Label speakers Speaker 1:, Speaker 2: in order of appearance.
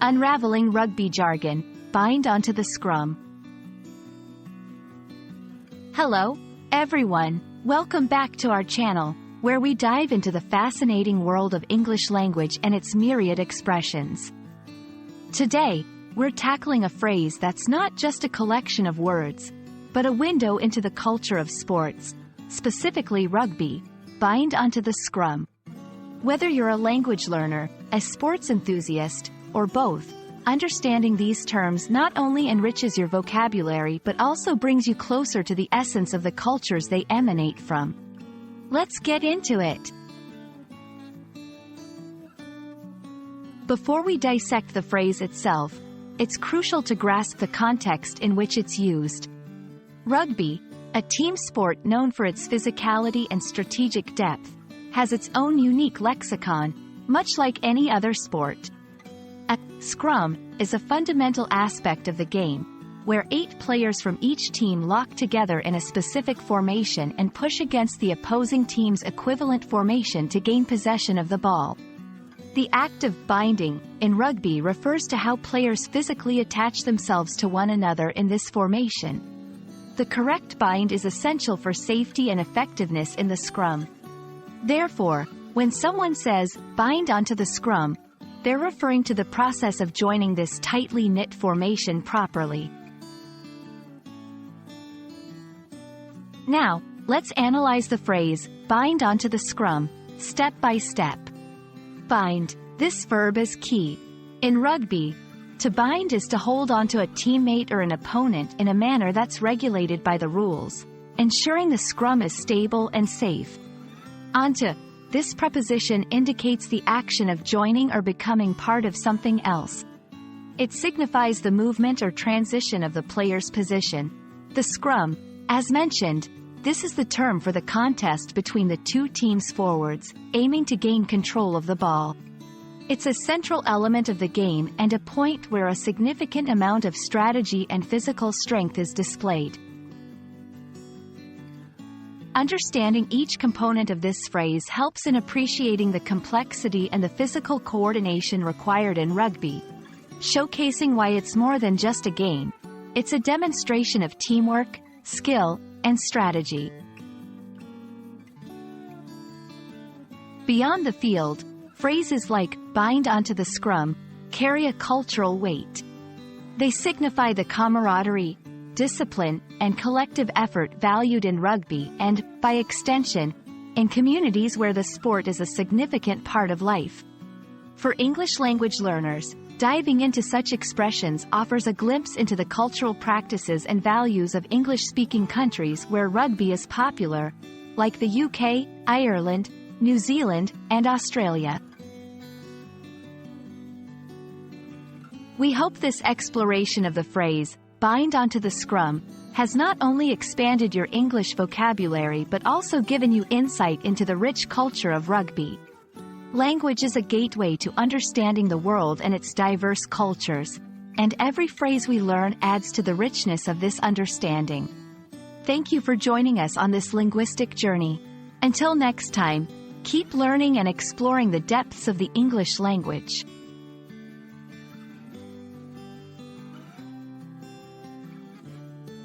Speaker 1: Unraveling Rugby Jargon, bind onto the scrum. Hello, everyone. Welcome back to our channel, where we dive into the fascinating world of English language and its myriad expressions. Today, we're tackling a phrase that's not just a collection of words, but a window into the culture of sports, specifically rugby, bind onto the scrum. Whether you're a language learner, a sports enthusiast, or both, understanding these terms not only enriches your vocabulary but also brings you closer to the essence of the cultures they emanate from. Let's get into it. Before we dissect the phrase itself, it's crucial to grasp the context in which it's used. Rugby, a team sport known for its physicality and strategic depth, has its own unique lexicon, much like any other sport. A scrum is a fundamental aspect of the game, where 8 players from each team lock together in a specific formation and push against the opposing team's equivalent formation to gain possession of the ball. The act of binding in rugby refers to how players physically attach themselves to one another in this formation. The correct bind is essential for safety and effectiveness in the scrum. Therefore, when someone says, bind onto the scrum, they're referring to the process of joining this tightly knit formation properly. Now, let's analyze the phrase, bind onto the scrum, step by step. Bind. This verb is key. In rugby, to bind is to hold onto a teammate or an opponent in a manner that's regulated by the rules, ensuring the scrum is stable and safe. Onto. This preposition indicates the action of joining or becoming part of something else. It signifies the movement or transition of the player's position. The scrum, as mentioned, this is the term for the contest between the two teams' forwards, aiming to gain control of the ball. It's a central element of the game and a point where a significant amount of strategy and physical strength is displayed. Understanding each component of this phrase helps in appreciating the complexity and the physical coordination required in rugby, showcasing why it's more than just a game. It's a demonstration of teamwork, skill, and strategy. Beyond the field, phrases like bind onto the scrum carry a cultural weight. They signify the camaraderie, discipline, and collective effort valued in rugby and, by extension, in communities where the sport is a significant part of life. For English language learners, diving into such expressions offers a glimpse into the cultural practices and values of English-speaking countries where rugby is popular, like the UK, Ireland, New Zealand, and Australia. We hope this exploration of the phrase, bind onto the scrum, has not only expanded your English vocabulary but also given you insight into the rich culture of rugby. Language is a gateway to understanding the world and its diverse cultures, and every phrase we learn adds to the richness of this understanding. Thank you for joining us on this linguistic journey. Until next time, keep learning and exploring the depths of the English language.